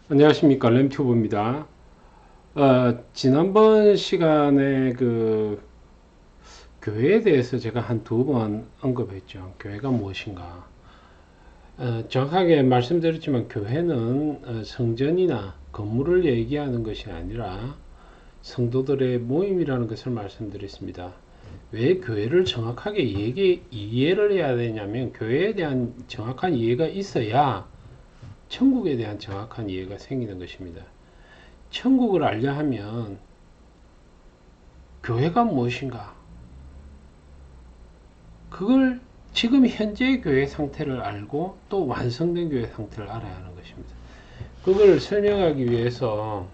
안녕하십니까, 램튜브입니다. 지난번 시간에 교회에 대해서 제가 한 두 번 언급했죠. 교회가 무엇인가. 정확하게 말씀드렸지만 교회는 성전이나 건물을 얘기하는 것이 아니라 성도들의 모임이라는 것을 말씀드렸습니다. 왜 교회를 정확하게 이해를 해야 되냐면 교회에 대한 정확한 이해가 있어야 천국에 대한 정확한 이해가 생기는 것입니다. 천국을 알려 하면 교회가 무엇인가? 그걸 지금 현재의 교회 상태를 알고 또 완성된 교회 상태를 알아야 하는 것입니다. 그걸 설명하기 위해서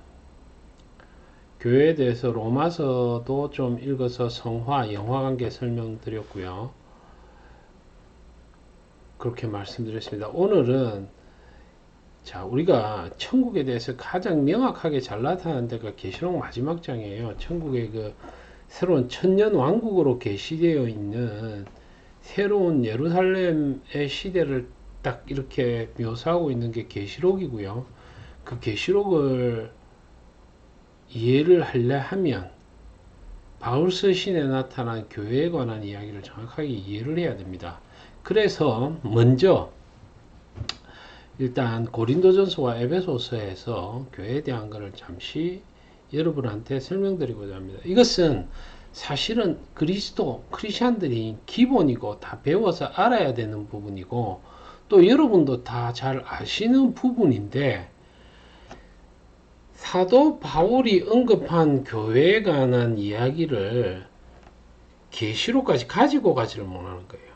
교회에 대해서 로마서도 좀 읽어서 성화, 영화관계 설명드렸고요. 그렇게 말씀드렸습니다. 오늘은 우리가 천국에 대해서 가장 명확하게 잘 나타나는 데가 계시록 마지막 장이에요. 천국의 새로운 천년 왕국으로 계시되어 있는 새로운 예루살렘의 시대를 딱 이렇게 묘사하고 있는 게 계시록이고요. 그 계시록을 이해를 하려 하면 바울 서신에 나타난 교회에 관한 이야기를 정확하게 이해를 해야 됩니다. 그래서 먼저 일단 고린도전서와 에베소서에서 교회에 대한 것을 잠시 여러분한테 설명드리고자 합니다. 이것은 사실은 크리스찬들이 기본이고 다 배워서 알아야 되는 부분이고 또 여러분도 다 잘 아시는 부분인데 사도 바울이 언급한 교회에 관한 이야기를 계시록까지 가지고 가지를 못하는 거예요.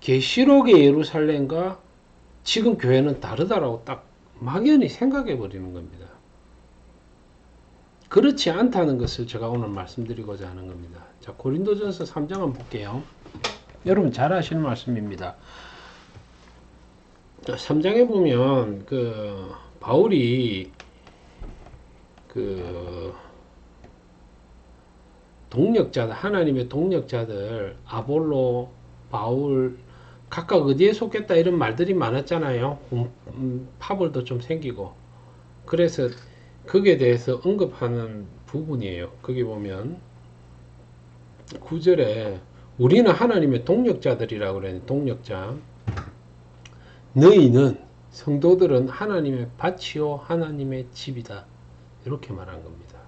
계시록의 예루살렘과 지금 교회는 다르다라고 딱 막연히 생각해 버리는 겁니다. 그렇지 않다는 것을 제가 오늘 말씀드리고자 하는 겁니다. 자, 고린도전서 3장 한번 볼게요. 여러분 잘 아시는 말씀입니다. 3장에 보면 바울이 동력자들, 하나님의 동력자들, 아볼로, 바울 각각 어디에 속했다 이런 말들이 많았잖아요. 파벌도 좀 생기고. 그래서 거기에 대해서 언급하는 부분이에요. 거기 보면 9절에 우리는 하나님의 동력자들이라고 그래요. 동력자. 너희는 성도들은 하나님의 밭이요 하나님의 집이다. 이렇게 말한 겁니다.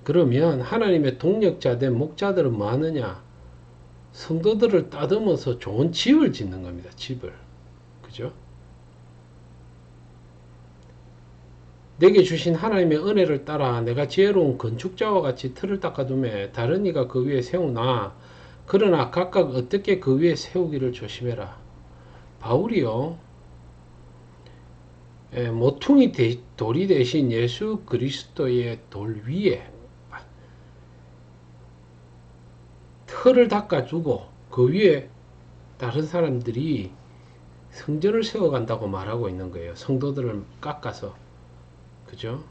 그러면 하나님의 동력자된 목자들은 뭐 하느냐? 성도들을 따듬어서 좋은 집을 짓는 겁니다. 집을. 그죠? 내게 주신 하나님의 은혜를 따라 내가 지혜로운 건축자와 같이 틀을 닦아두매 다른 이가 그 위에 세우나 그러나 각각 어떻게 그 위에 세우기를 조심해라. 바울이요. 모퉁이 돌이 대신 예수 그리스도의 돌 위에 틀을 닦아주고 그 위에 다른 사람들이 성전을 세워간다고 말하고 있는 거예요. 성도들을 깎아서. 그죠?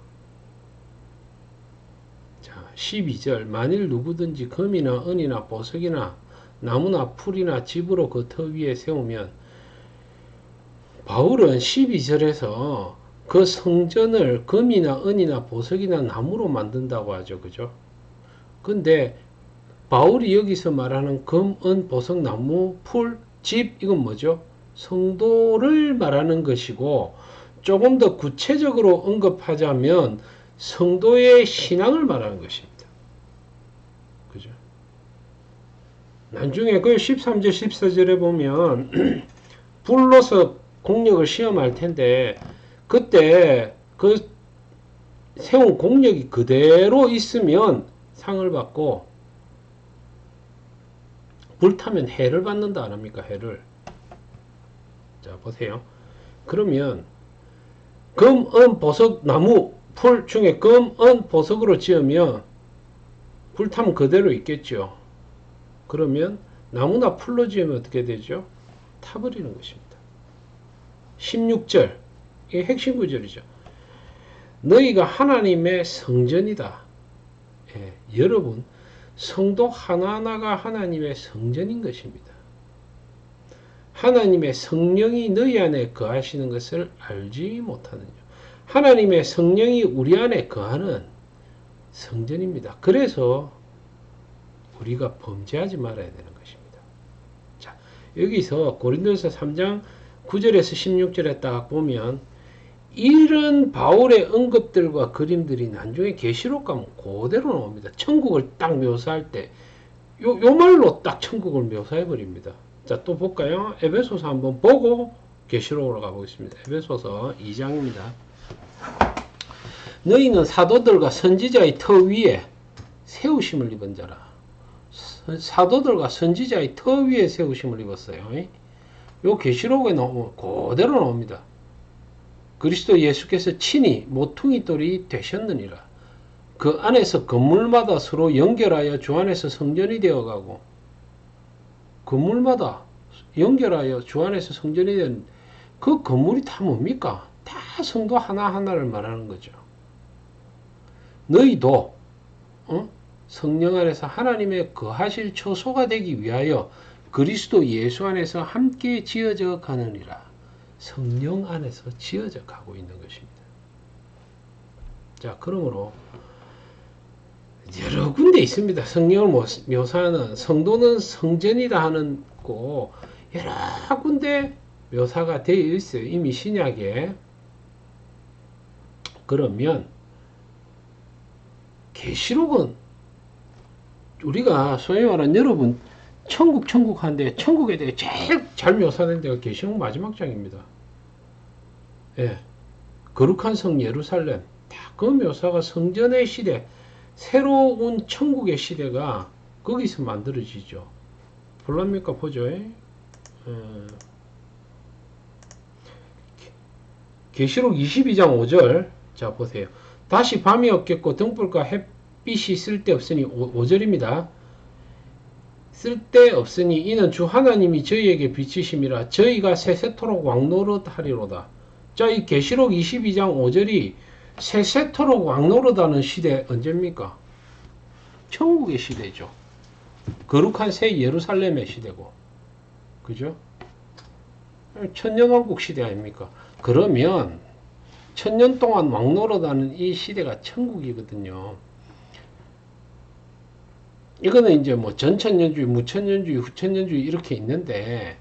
자, 12절. 만일 누구든지 금이나 은이나 보석이나 나무나 풀이나 집으로 그 터 위에 세우면 바울은 12절에서 그 성전을 금이나 은이나 보석이나 나무로 만든다고 하죠. 그죠? 근데 바울이 여기서 말하는 금, 은, 보석, 나무, 풀, 집 이건 뭐죠? 성도를 말하는 것이고 조금 더 구체적으로 언급하자면 성도의 신앙을 말하는 것입니다. 그죠? 나중에 그 13절, 14절에 보면 불로서 공력을 시험할 텐데 그때 그 세운 공력이 그대로 있으면 상을 받고 불타면 해를 받는다 안 합니까? 해를. 자, 보세요. 그러면 금, 은, 보석, 나무, 풀 중에 금, 은, 보석으로 지으면 불타면 그대로 있겠죠. 그러면 나무나 풀로 지으면 어떻게 되죠? 타버리는 것입니다. 16절. 이게 핵심 구절이죠. 너희가 하나님의 성전이다. 여러분, 성도 하나하나가 하나님의 성전인 것입니다. 하나님의 성령이 너희 안에 거하시는 것을 알지 못하느냐. 하나님의 성령이 우리 안에 거하는 성전입니다. 그래서 우리가 범죄하지 말아야 되는 것입니다. 자, 여기서 고린도서 3장 9절에서 16절에 딱 보면 이런 바울의 언급들과 그림들이 나중에 계시록 가면 그대로 나옵니다. 천국을 딱 묘사할 때 요 말로 딱 천국을 묘사해 버립니다. 자, 또 볼까요? 에베소서 한번 보고 계시록으로 가보겠습니다. 에베소서 2장입니다. 너희는 사도들과 선지자의 터 위에 세우심을 입은 자라. 사도들과 선지자의 터 위에 세우심을 입었어요. 요 계시록에 나오면 그대로 나옵니다. 그리스도 예수께서 친히 모퉁이 돌이 되셨느니라. 그 안에서 건물마다 서로 연결하여 주 안에서 성전이 되어가고, 건물마다 연결하여 주 안에서 성전이 된 그 건물이 다 뭡니까? 다 성도 하나하나를 말하는 거죠. 너희도 성령 안에서 하나님의 거하실 처소가 되기 위하여 그리스도 예수 안에서 함께 지어져 가느니라. 성령 안에서 지어져 가고 있는 것입니다. 자, 그러므로 여러 군데 있습니다. 성령을 묘사하는 성도는 성전이라 하는 거 여러 군데 묘사가 되어 있어요. 이미 신약에. 그러면 계시록은 우리가 소위 말하는 여러분 천국 한데 천국에 대해 제일 잘 묘사된 데가 계시록 마지막 장입니다. 예, 거룩한 성 예루살렘 그 묘사가 성전의 시대, 새로운 천국의 시대가 거기서 만들어지죠. 볼랍니까? 보죠. 계시록 22장 5절. 자, 보세요. 다시 밤이 없겠고 등불과 햇빛이 쓸데없으니 5절입니다. 쓸데없으니 이는 주 하나님이 저희에게 비치심이라 저희가 세세토록 왕노릇하리로다. 자, 이 계시록 22장 5절이 세세토록 왕노릇하는 시대 언제입니까? 천국의 시대죠. 거룩한 새 예루살렘의 시대고, 그죠? 천년왕국 시대 아닙니까? 그러면 천년 동안 왕노릇하는 이 시대가 천국이거든요. 이거는 이제 뭐 전천년주의, 무천년주의, 후천년주의 이렇게 있는데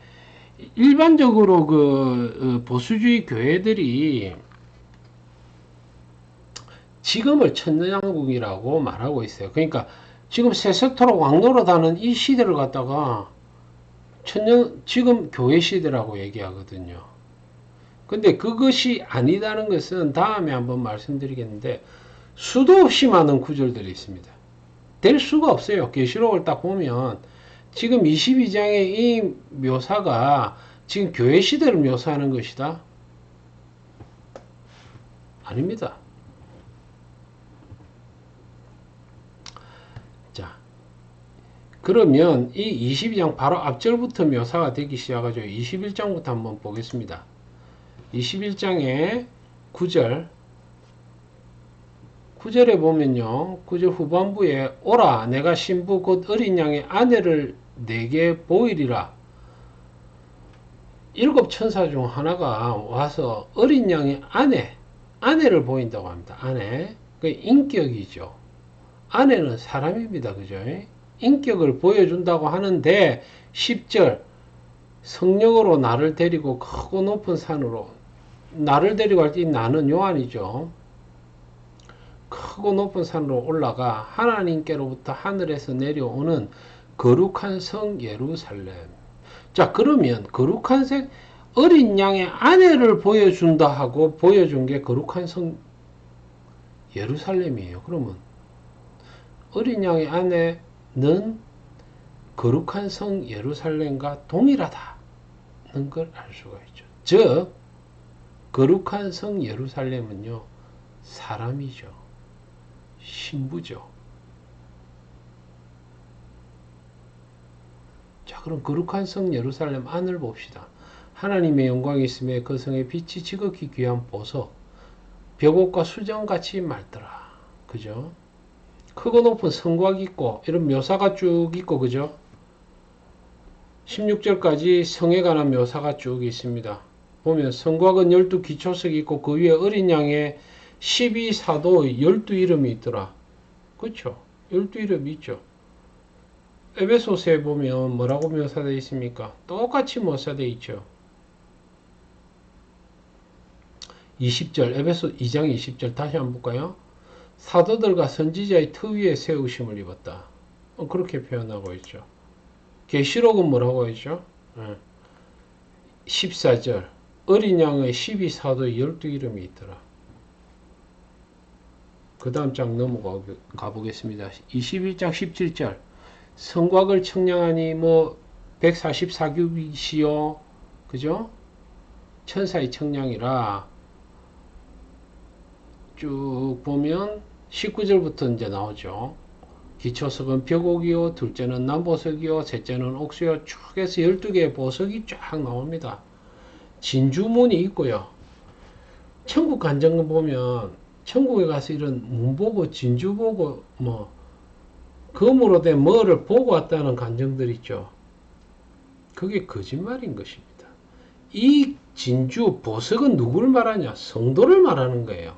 일반적으로 그 보수주의 교회들이 지금을 천년왕국이라고 말하고 있어요. 그러니까 지금 세세토록 왕노릇하는 이 시대를 갖다가 지금 교회 시대라고 얘기하거든요. 근데 그것이 아니다는 것은 다음에 한번 말씀드리겠는데 수도 없이 많은 구절들이 있습니다. 될 수가 없어요. 계시록을 딱 보면 지금 22장의 이 묘사가 지금 교회 시대를 묘사하는 것이다? 아닙니다. 자, 그러면 이 22장 바로 앞절부터 묘사가 되기 시작하죠. 21장부터 한번 보겠습니다. 21장의 9절 9절에 보면요. 9절 후반부에 오라 내가 신부 곧 어린 양의 아내를 내게 보이리라. 7 천사 중 하나가 와서 어린 양의 아내를 보인다고 합니다. 아내. 그 인격이죠. 아내는 사람입니다. 그죠? 인격을 보여준다고 하는데 10절 성령으로 나를 데리고 크고 높은 산으로 나를 데리고 할 때 이 나는 요한이죠. 크고 높은 산으로 올라가 하나님께로부터 하늘에서 내려오는 거룩한 성 예루살렘. 자, 그러면 거룩한 성 어린 양의 아내를 보여준다 하고 보여준 게 거룩한 성 예루살렘이에요. 그러면 어린 양의 아내는 거룩한 성 예루살렘과 동일하다는 걸 알 수가 있죠. 즉 거룩한 성 예루살렘은요 사람이죠. 신부죠. 자, 그럼 거룩한 성 예루살렘 안을 봅시다. 하나님의 영광이 있음에 그 성의 빛이 지극히 귀한 보석 벽옥과 수정같이 맑더라. 그죠? 크고 높은 성곽 있고 이런 묘사가 쭉 있고, 그죠? 16절까지 성에 관한 묘사가 쭉 있습니다. 보면 성곽은 12기초석이 있고 그 위에 어린 양의 12사도의 12이름이 있더라. 그렇죠? 12이름이 있죠. 에베소서에 보면 뭐라고 묘사되어 있습니까? 똑같이 묘사되어 있죠. 20절, 에베소 2장 20절 다시 한번 볼까요? 사도들과 선지자의 터 위에 세우심을 입었다. 그렇게 표현하고 있죠. 계시록은 뭐라고 했죠? 14절, 어린 양의 12사도의 12이름이 있더라. 그 다음 장 넘어가 보겠습니다. 21장 17절, 성곽을 청량하니 144규빗이요, 그죠? 천사의 청량이라. 쭉 보면 19절부터 이제 나오죠. 기초석은 벽옥이요, 둘째는 남보석이요, 셋째는 옥수요, 쭉 해서 12개의 보석이 쫙 나옵니다. 진주문이 있고요. 천국 간증을 보면 천국에 가서 이런 문 보고 진주 보고 금으로 된 뭐를 보고 왔다는 간증들 있죠. 그게 거짓말인 것입니다. 이 진주 보석은 누구를 말하냐? 성도를 말하는 거예요.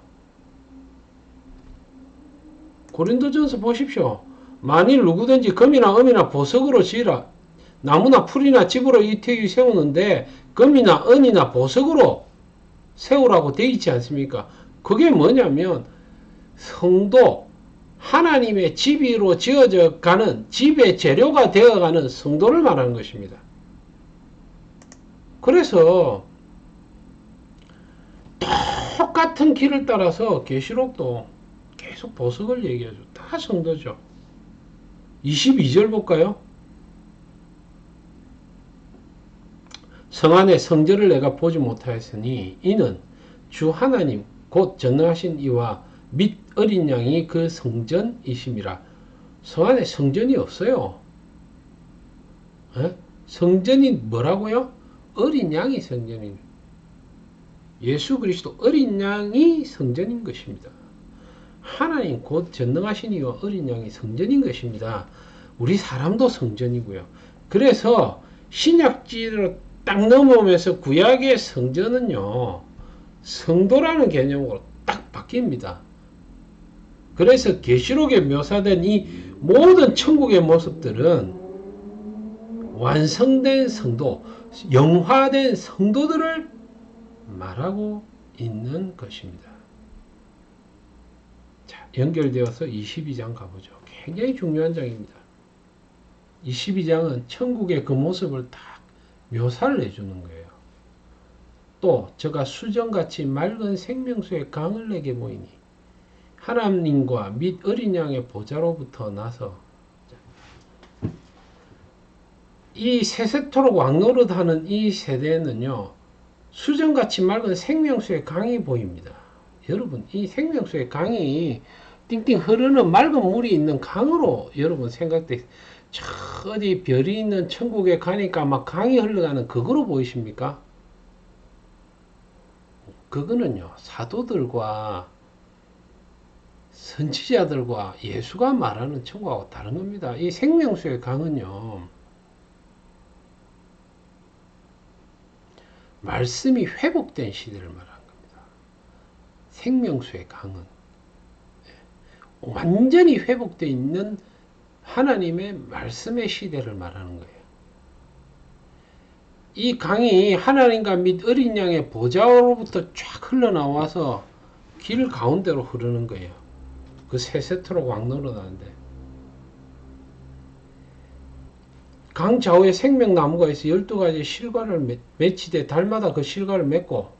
고린도전서 보십시오. 만일 누구든지 금이나 은이나 보석으로 지으라. 나무나 풀이나 집으로 이 태유 세우는데 금이나 은이나 보석으로 세우라고 되어 있지 않습니까? 그게 뭐냐면 성도, 하나님의 집으로 지어져 가는, 집의 재료가 되어가는 성도를 말하는 것입니다. 그래서 똑같은 길을 따라서 계시록도 계속 보석을 얘기하죠. 다 성도죠. 22절 볼까요? 성 안에 성전을 내가 보지 못하였으니 이는 주 하나님 곧 전능하신 이와 및 어린 양이 그 성전이심이라. 성 안에 성전이 없어요. 성전이 뭐라고요? 어린 양이 성전인, 예수 그리스도 어린 양이 성전인 것입니다. 하나님 곧 전능하신 이와 어린 양이 성전인 것입니다. 우리 사람도 성전이고요. 그래서 신약지로 딱 넘어오면서 구약의 성전은요, 성도라는 개념으로 딱 바뀝니다. 그래서 계시록에 묘사된 이 모든 천국의 모습들은 완성된 성도, 영화된 성도들을 말하고 있는 것입니다. 자, 연결되어서 22장 가보죠. 굉장히 중요한 장입니다. 22장은 천국의 그 모습을 딱 묘사를 해주는 거예요. 또 저가 수정같이 맑은 생명수의 강을 내게 보이니 하나님과 및 어린 양의 보좌로부터 나서, 이 세세토록 왕노릇하는 이 세대는요, 수정같이 맑은 생명수의 강이 보입니다. 여러분, 이 생명수의 강이 띵띵 흐르는 맑은 물이 있는 강으로 여러분 생각돼. 저 어디 별이 있는 천국에 가니까 막 강이 흘러가는 그거로 보이십니까? 그거는요, 사도들과 선지자들과 예수가 말하는 천국하고 다른 겁니다. 이 생명수의 강은요, 말씀이 회복된 시대를 말하는 겁니다. 생명수의 강은 완전히 회복되어 있는 하나님의 말씀의 시대를 말하는 거예요. 이 강이 하나님과 및 어린 양의 보좌로부터 쫙 흘러나와서 길 가운데로 흐르는 거예요. 그 세세토록 왕노릇하는데, 강 좌우에 생명나무가 있어 12가지 실과를 맺히되 달마다 그 실과를 맺고,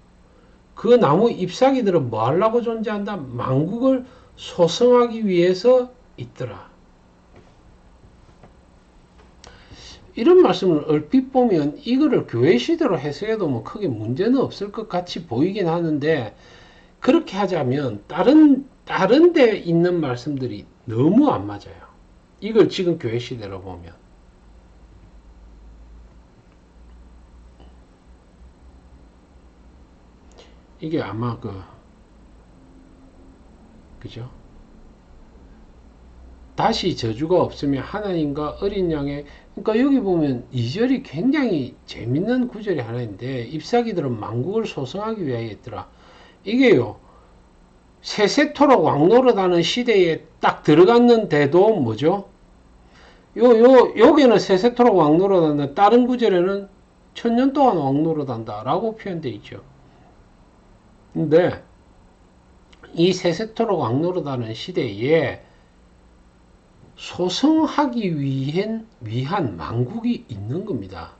그 나무 잎사귀들은 뭐 하려고 존재한다? 만국을 소성하기 위해서 있더라. 이런 말씀을 얼핏 보면 이거를 교회 시대로 해석해도 뭐 크게 문제는 없을 것 같이 보이긴 하는데, 그렇게 하자면 다른 데 있는 말씀들이 너무 안 맞아요. 이걸 지금 교회 시대로 보면. 이게 아마 그죠? 다시 저주가 없으며 하나님과 어린 양의, 그러니까 여기 보면 2절이 굉장히 재밌는 구절이 하나 있는데, 잎사귀들은 만국을 소성하기 위하여 했더라. 이게요, 세세토록 왕노릇하는 시대에 딱 들어갔는데도 뭐죠? 여기는 세세토록 왕노릇한다. 다른 구절에는 천년 동안 왕노릇한다 라고 표현되어 있죠. 근데 이 세세토록 왕노릇하는 시대에 소성하기 위한 만국이 있는 겁니다.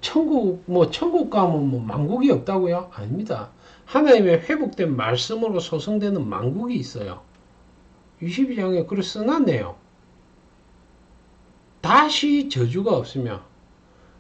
천국 가면 뭐 만국이 없다고요? 아닙니다. 하나님의 회복된 말씀으로 소성되는 만국이 있어요. 22장에 그걸 써놨네요. 다시 저주가 없으며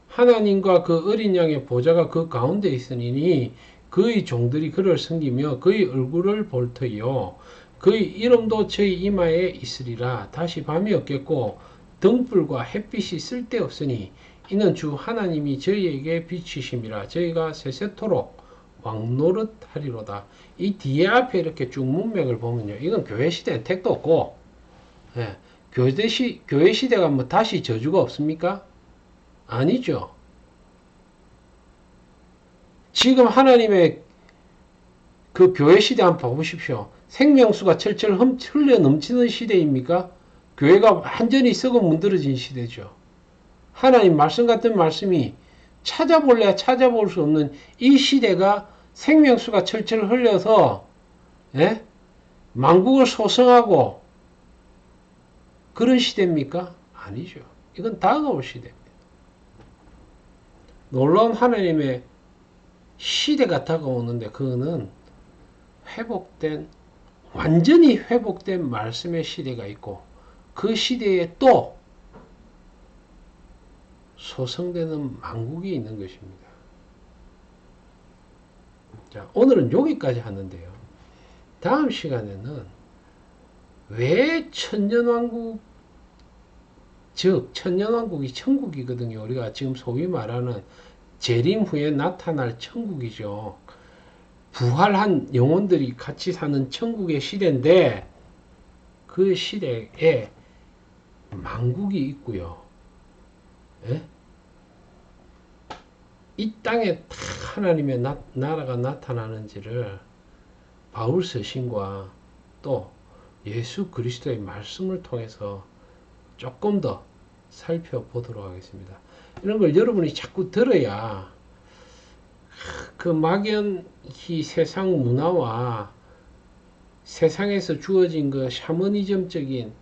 하나님과 그 어린 양의 보좌가 그 가운데 있으니 그의 종들이 그를 섬기며 그의 얼굴을 볼 터이요 그의 이름도 저희 이마에 있으리라. 다시 밤이 없겠고 등불과 햇빛이 쓸데없으니 이는 주 하나님이 저희에게 비치심이라. 저희가 세세토록 왕노릇하리로다. 이 뒤에 앞에 이렇게 쭉 문맥을 보면요, 이건 교회 시대는 택도 없고, 예, 교회 시대가 뭐 다시 저주가 없습니까? 아니죠. 지금 하나님의 그 교회 시대 한번 봐보십시오. 생명수가 철철 흘러 넘치는 시대입니까? 교회가 완전히 썩어 문드러진 시대죠. 하나님 말씀 같은 말씀이 찾아볼래야 찾아볼 수 없는 이 시대가 생명수가 철철 흘려서, 예? 만국을 소성하고 그런 시대입니까? 아니죠. 이건 다가올 시대입니다. 놀라운 하나님의 시대가 다가오는데 그거는 완전히 회복된 말씀의 시대가 있고 그 시대에 또 소성되는 만국이 있는 것입니다. 자, 오늘은 여기까지 하는데요. 다음 시간에는 왜 천년왕국, 즉 천년왕국이 천국이거든요. 우리가 지금 소위 말하는 재림 후에 나타날 천국이죠. 부활한 영혼들이 같이 사는 천국의 시대인데 그 시대에 만국이 있고요. 예? 이 땅에 하나님의 나라가 나타나는지를 바울 서신과 또 예수 그리스도의 말씀을 통해서 조금 더 살펴보도록 하겠습니다. 이런 걸 여러분이 자꾸 들어야 그 막연히 세상 문화와 세상에서 주어진 그 샤머니즘적인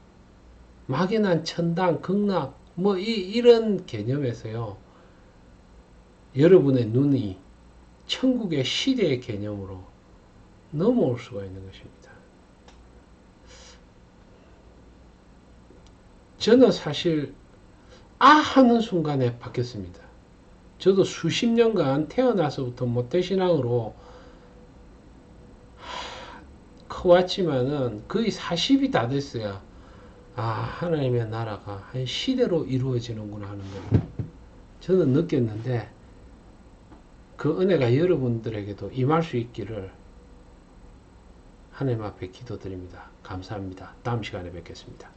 막연한 천당, 극락 뭐 이런 개념에서요, 여러분의 눈이 천국의 시대의 개념으로 넘어올 수가 있는 것입니다. 저는 사실 하는 순간에 바뀌었습니다. 저도 수십 년간 태어나서부터 모태신앙으로 커왔지만은 거의 40이 다 됐어야 하나님의 나라가 한 시대로 이루어지는구나 하는 걸 저는 느꼈는데, 그 은혜가 여러분들에게도 임할 수 있기를 하나님 앞에 기도드립니다. 감사합니다. 다음 시간에 뵙겠습니다.